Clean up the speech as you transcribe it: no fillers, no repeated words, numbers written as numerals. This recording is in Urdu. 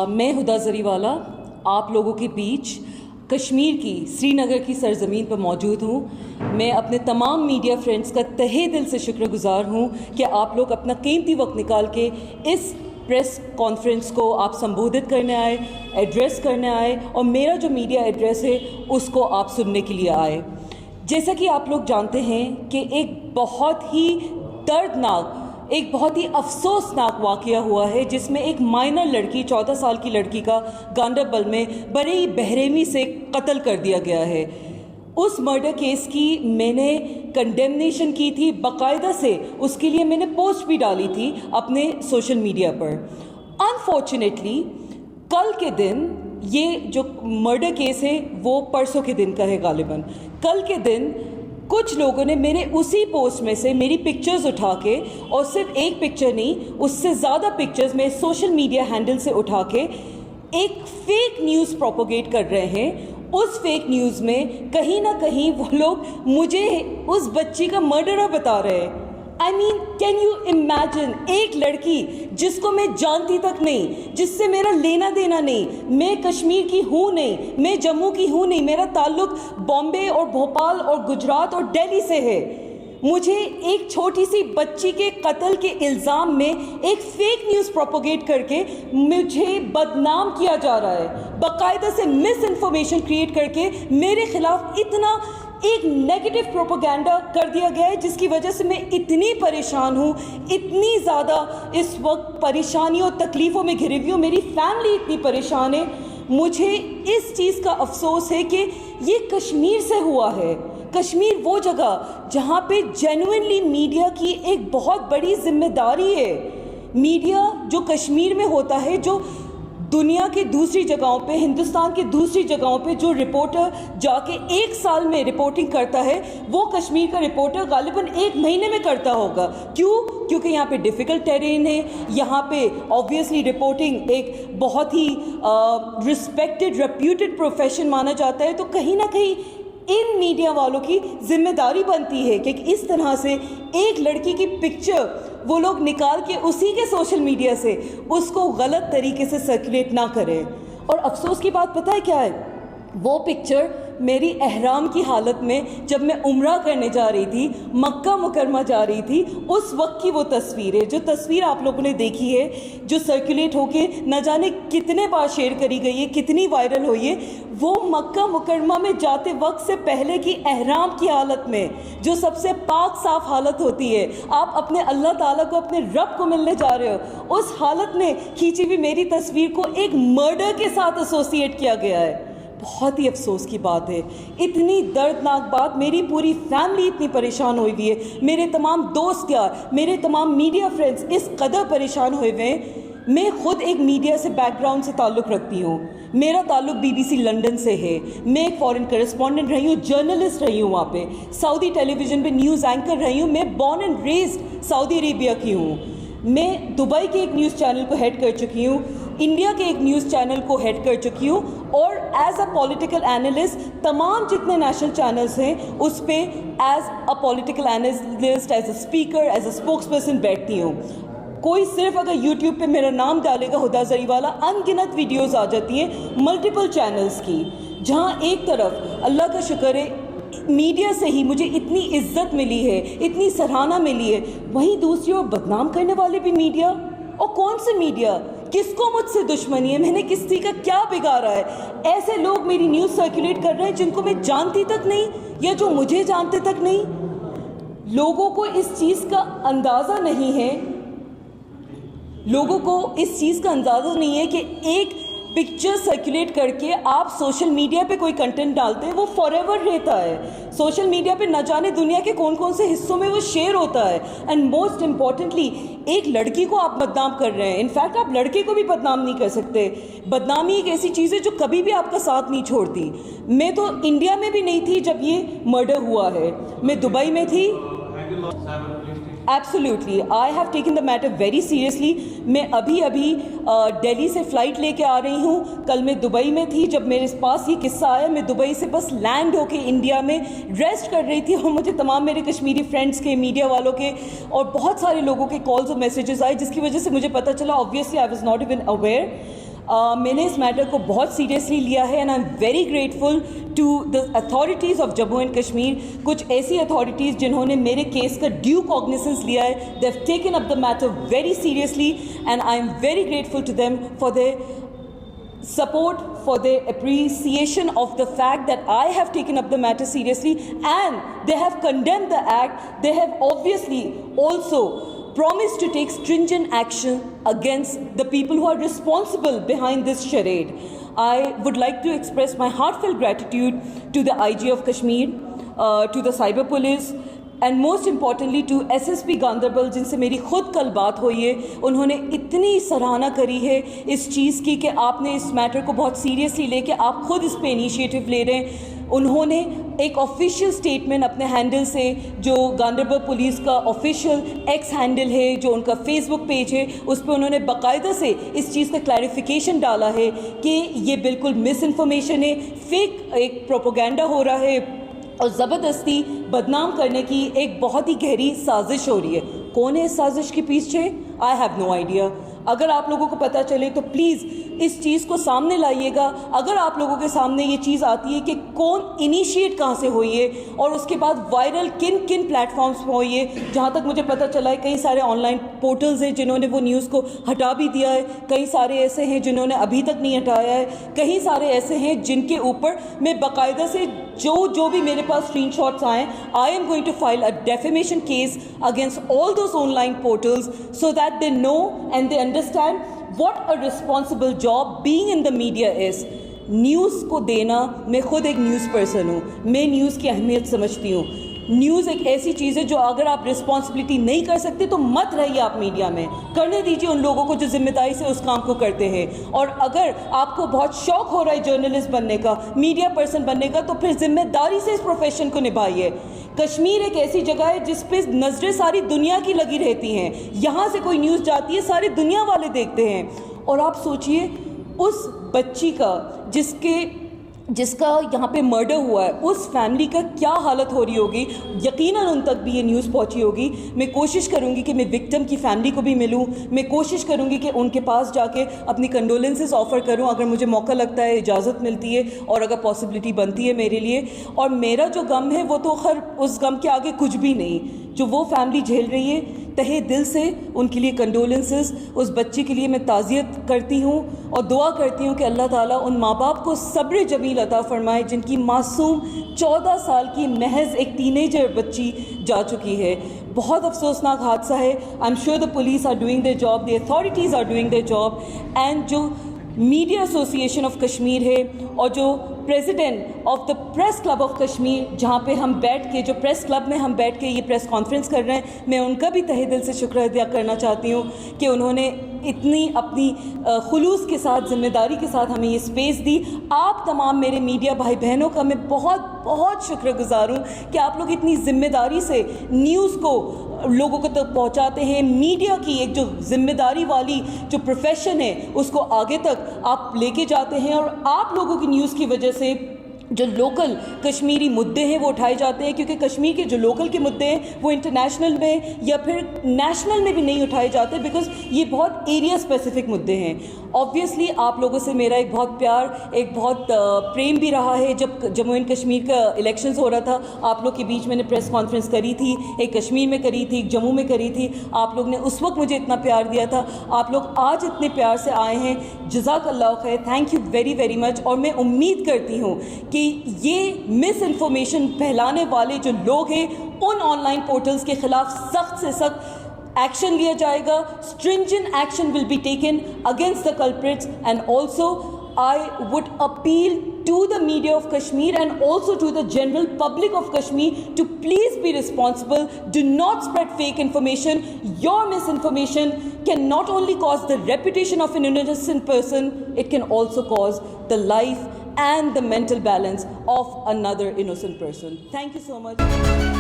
میں ہدا زریوالا آپ لوگوں کے بیچ کشمیر کی سری نگر کی سرزمین پر موجود ہوں. میں اپنے تمام میڈیا فرینڈز کا تہہ دل سے شکر گزار ہوں کہ آپ لوگ اپنا قیمتی وقت نکال کے اس پریس کانفرنس کو آپ سمبودھت کرنے آئے, ایڈریس کرنے آئے, اور میرا جو میڈیا ایڈریس ہے اس کو آپ سننے کے لیے آئے. جیسا کہ آپ لوگ جانتے ہیں کہ ایک بہت ہی دردناک, ایک بہت ہی افسوسناک واقعہ ہوا ہے جس میں ایک مائنر لڑکی 14 سال کی لڑکی کا گاندربل میں بڑے ہی بہرحمی سے قتل کر دیا گیا ہے. اس مرڈر کیس کی میں نے کنڈیمنیشن کی تھی, باقاعدہ سے اس کے لیے میں نے پوسٹ بھی ڈالی تھی اپنے سوشل میڈیا پر. انفارچونیٹلی کل کے دن, یہ جو مرڈر کیس ہے وہ پرسوں کے دن کا ہے غالباً, کل کے دن کچھ لوگوں نے میرے اسی پوسٹ میں سے میری پکچرز اٹھا کے, اور صرف ایک پکچر نہیں اس سے زیادہ پکچرز میں سوشل میڈیا ہینڈل سے اٹھا کے ایک فیک نیوز پروپوگیٹ کر رہے ہیں. اس فیک نیوز میں کہیں نہ کہیں وہ لوگ مجھے اس بچی کا مرڈرر بتا رہے ہیں. I mean, can you imagine, ایک لڑکی جس کو میں جانتی تک نہیں, جس سے میرا لینا دینا نہیں, میں کشمیر کی ہوں نہیں, میں جموں کی ہوں نہیں, میرا تعلق بامبے اور بھوپال اور گجرات اور دہلی سے ہے, مجھے ایک چھوٹی سی بچی کے قتل کے الزام میں ایک فیک نیوز پروپوگیٹ کر کے مجھے بدنام کیا جا رہا ہے. باقاعدہ سے مس انفارمیشن کریٹ کر کے میرے خلاف اتنا ایک نیگیٹو پروپیگنڈا کر دیا گیا ہے جس کی وجہ سے میں اتنی پریشان ہوں, اتنی زیادہ اس وقت پریشانیوں اور تکلیفوں میں گھری ہوئی ہوں. میری فیملی اتنی پریشان ہے. مجھے اس چیز کا افسوس ہے کہ یہ کشمیر سے ہوا ہے. کشمیر وہ جگہ جہاں پہ جینوئنلی میڈیا کی ایک بہت بڑی ذمہ داری ہے. میڈیا جو کشمیر میں ہوتا ہے, جو دنیا کے دوسری جگہوں پہ, ہندوستان کے دوسری جگہوں پہ جو رپورٹر جا کے 1 سال میں رپورٹنگ کرتا ہے, وہ کشمیر کا رپورٹر غالباً 1 مہینے میں کرتا ہوگا. کیونکہ یہاں پہ ڈیفیکلٹ ٹیرین ہے, یہاں پہ آبویسلی رپورٹنگ ایک بہت ہی رسپیکٹڈ ریپیوٹڈ پروفیشن مانا جاتا ہے. تو کہیں نہ کہیں ان میڈیا والوں کی ذمہ داری بنتی ہے کہ اس طرح سے ایک لڑکی کی پکچر وہ لوگ نکال کے اسی کے سوشل میڈیا سے اس کو غلط طریقے سے سرکولیٹ نہ کریں. اور افسوس کی بات پتہ ہے کیا ہے, وہ پکچر میری احرام کی حالت میں جب میں عمرہ کرنے جا رہی تھی, مکہ مکرمہ جا رہی تھی, اس وقت کی وہ تصویر ہے. جو تصویر آپ لوگوں نے دیکھی ہے, جو سرکولیٹ ہو کے نہ جانے کتنے بار شیئر کری گئی ہے, کتنی وائرل ہوئی ہے, وہ مکہ مکرمہ میں جاتے وقت سے پہلے کی احرام کی حالت میں, جو سب سے پاک صاف حالت ہوتی ہے. آپ اپنے اللہ تعالیٰ کو, اپنے رب کو ملنے جا رہے ہو, اس حالت میں کھینچی ہوئی میری تصویر کو ایک مرڈر کے ساتھ ایسوسیٹ کیا گیا ہے. بہت ہی افسوس کی بات ہے, اتنی دردناک بات. میری پوری فیملی اتنی پریشان ہوئی ہوئی ہے, میرے تمام دوست یار, میرے تمام میڈیا فرینڈز اس قدر پریشان ہوئے ہوئے ہیں. میں خود ایک میڈیا سے بیک گراؤنڈ سے تعلق رکھتی ہوں. میرا تعلق BBC لنڈن سے ہے. میں ایک فورن کرسپونڈنٹ رہی ہوں, جرنلسٹ رہی ہوں, وہاں پہ سعودی ٹیلی ویژن پہ نیوز اینکر رہی ہوں. میں بورن اینڈ ریزڈ سعودی عربیہ کی ہوں. میں دبئی کے ایک نیوز چینل کو ہیڈ کر چکی ہوں, انڈیا کے ایک نیوز چینل کو ہیڈ کر چکی ہوں, اور ایز اے پولیٹیکل اینالسٹ تمام جتنے نیشنل چینلز ہیں اس پہ as a political analyst, as a speaker, as a spokes person بیٹھتی ہوں. کوئی صرف اگر یوٹیوب پہ میرا نام ڈالے گا ہدا زریوالا, ان گنت ویڈیوز آ جاتی ہیں ملٹیپل چینلز کی, جہاں ایک طرف اللہ کا شکر ہے میڈیا سے ہی مجھے اتنی عزت ملی ہے, اتنی سراہنا ملی ہے, وہیں دوسری اور بدنام کرنے والے بھی میڈیا. اور کون سے میڈیا, کس کو مجھ سے دشمنی ہے, میں نے کسی کا کیا بگاڑا ہے؟ ایسے لوگ میری نیوز سرکولیٹ کر رہے ہیں جن کو میں جانتی تک نہیں, یا جو مجھے جانتے تک نہیں. لوگوں کو اس چیز کا اندازہ نہیں ہے, لوگوں کو اس چیز کا اندازہ نہیں ہے کہ ایک پکچر سرکولیٹ کر کے آپ سوشل میڈیا پہ کوئی کنٹینٹ ڈالتے ہیں, وہ فار ایور رہتا ہے. سوشل میڈیا پہ نہ جانے دنیا کے کون کون سے حصوں میں وہ شیئر ہوتا ہے. اینڈ موسٹ امپورٹنٹلی ایک لڑکی کو آپ بدنام کر رہے ہیں. انفیکٹ آپ لڑکے کو بھی بدنام نہیں کر سکتے. بدنامی ایک ایسی چیز ہے جو کبھی بھی آپ کا ساتھ نہیں چھوڑتی. میں تو انڈیا میں بھی نہیں تھی جب یہ مرڈر ہوا ہے, میں دبئی میں تھی. Absolutely I have taken the matter very seriously. میں ابھی دہلی سے فلائٹ لے کے آ رہی ہوں. کل میں دبئی میں تھی جب میرے پاس یہ قصہ آیا. میں دبئی سے بس لینڈ ہو کے انڈیا میں ریسٹ کر رہی تھی, اور مجھے تمام میرے کشمیری فرینڈس کے, میڈیا والوں کے, اور بہت سارے لوگوں کے کالز اور میسیجز آئے, جس کی وجہ سے مجھے پتہ چلا. Obviously I was not even aware. میں نے اس میٹر کو بہت سیریسلی لیا ہے and I am very grateful to the authorities of Jammu and Kashmir. کچھ ایسی اتھارٹیز جنہوں نے میرے کیس کا ڈیو کوگنیسنس لیا ہے, they have taken up the matter very seriously and I am very grateful to them for their support, for their appreciation of the fact that I have taken up the matter seriously and they have condemned the act. They have obviously also promised to take stringent action against the people who are responsible behind this charade. I would like to express my heartfelt gratitude to the IG of Kashmir, to the Cyber Police, and most importantly to S S P Ganderbal, جن سے میری خود کل بات ہوئی ہے. انہوں نے اتنی سراہنا کری ہے اس چیز کی کہ آپ نے اس میٹر کو بہت سیریسلی لے کے آپ خود اس پہ انیشیٹو لے رہے ہیں. انہوں نے ایک آفیشیل اسٹیٹمنٹ اپنے ہینڈل سے, جو گاندربل پولیس کا آفیشیل ایکس ہینڈل ہے, جو ان کا فیس بک پیج ہے, اس پہ انہوں نے باقاعدہ سے اس چیز کا کلیریفیکیشن ڈالا ہے کہ یہ بالکل مس انفارمیشن ہے, فیک ایک پروپیگنڈا ہو رہا ہے اور زبردستی بدنام کرنے کی ایک بہت ہی گہری سازش ہو رہی ہے. کون ہے اس سازش کے پیچھے؟ I have no idea. اگر آپ لوگوں کو پتہ چلے تو پلیز اس چیز کو سامنے لائیے گا. اگر آپ لوگوں کے سامنے یہ چیز آتی ہے کہ کون انیشیٹ کہاں سے ہوئی ہے اور اس کے بعد وائرل کن کن پلیٹ فارمز پہ ہوئی ہے, جہاں تک مجھے پتہ چلا ہے کئی سارے آن لائن پورٹلز ہیں جنہوں نے وہ نیوز کو ہٹا بھی دیا ہے, کئی سارے ایسے ہیں جنہوں نے ابھی تک نہیں ہٹایا ہے, کئی سارے ایسے ہیں جن کے اوپر میں باقاعدہ سے جو بھی میرے پاس اسکرین شاٹس آئے, I am going to file a defamation case against all those online portals so that they know and they understand what a responsible job being in the media is. News کو دینا, میں خود ایک نیوز پرسن ہوں, میں نیوز کی اہمیت سمجھتی ہوں. نیوز ایک ایسی چیز ہے جو اگر آپ رسپانسبلٹی نہیں کر سکتے تو مت رہیے آپ میڈیا میں, کرنے دیجیے ان لوگوں کو جو ذمہ داری سے اس کام کو کرتے ہیں. اور اگر آپ کو بہت شوق ہو رہا ہے جرنلسٹ بننے کا, میڈیا پرسن بننے کا, تو پھر ذمہ داری سے اس پروفیشن کو نبھائیے. کشمیر ایک ایسی جگہ ہے جس پہ نظریں ساری دنیا کی لگی رہتی ہیں. یہاں سے کوئی نیوز جاتی ہے ساری دنیا والے دیکھتے ہیں. اور آپ سوچئے اس بچی کا جس کا یہاں پہ مرڈر ہوا ہے, اس فیملی کا کیا حالت ہو رہی ہوگی. یقیناً ان تک بھی یہ نیوز پہنچی ہوگی. میں کوشش کروں گی کہ میں وکٹم کی فیملی کو بھی ملوں, میں کوشش کروں گی کہ ان کے پاس جا کے اپنی کنڈولنسز آفر کروں اگر مجھے موقع لگتا ہے, اجازت ملتی ہے اور اگر پاسبلٹی بنتی ہے میرے لیے. اور میرا جو غم ہے وہ تو خیر اس غم کے آگے کچھ بھی نہیں. جو وہ فیملی جھیل رہی ہے, تہے دل سے ان کے لیے کنڈولنسز. اس بچی کے لیے میں تعزیت کرتی ہوں اور دعا کرتی ہوں کہ اللہ تعالیٰ ان ماں باپ کو صبر جمیل عطا فرمائے جن کی معصوم 14 سال کی محض ایک ٹینیجر بچی جا چکی ہے. بہت افسوسناک حادثہ ہے. I am sure the police are doing their job, the authorities are doing their job. And جو میڈیا ایسوسیشن آف کشمیر ہے اور جو president of the press club of Kashmir, جہاں پہ ہم بیٹھ کے, جو پریس کلب میں ہم بیٹھ کے یہ پریس کانفرنس کر رہے ہیں, میں ان کا بھی تہہ دل سے شکر ادا کرنا چاہتی ہوں کہ انہوں نے اتنی اپنی خلوص کے ساتھ, ذمہ داری کے ساتھ ہمیں یہ اسپیس دی. آپ تمام میرے میڈیا بھائی بہنوں کا میں بہت بہت شکر گزار ہوں کہ آپ لوگ اتنی ذمہ داری سے نیوز کو لوگوں کو تک پہنچاتے ہیں. میڈیا کی ایک جو ذمہ داری والی جو پروفیشن ہے اس کو آگے تک آپ لے کے جاتے ہیں, اور آپ لوگوں کی نیوز کی وجہ سے جو لوکل کشمیری مدعے ہیں وہ اٹھائے جاتے ہیں, کیونکہ کشمیر کے جو لوکل کے مدعے ہیں وہ انٹرنیشنل میں یا پھر نیشنل میں بھی نہیں اٹھائے جاتے, بیکاز یہ بہت ایریا اسپیسیفک مدعے ہیں. آبویسلی آپ لوگوں سے میرا ایک بہت پیار, ایک بہت پریم بھی رہا ہے. جب جموں اینڈ کشمیر کا الیکشنز ہو رہا تھا, آپ لوگ کے بیچ میں نے پریس کانفرنس کری تھی, ایک کشمیر میں کری تھی, ایک جموں میں کری تھی. آپ لوگ نے اس وقت مجھے اتنا پیار دیا تھا, آپ لوگ آج اتنے پیار سے آئے ہیں, جزاک اللہ خیر, thank you very very much. اور میں امید کرتی ہوں کہ یہ مس انفارمیشن پھیلانے والے جو لوگ ہیں ان آن لائن پورٹلز کے خلاف سخت سے سخت ایکشن لیا جائے گا. stringent action will be taken against the culprits. And also I would appeal to the media of Kashmir and also to the general public of Kashmir to please be responsible. Do not spread fake information. Your misinformation can not only cause the reputation of an innocent person, it can also cause the life and the mental balance of another innocent person. Thank you so much.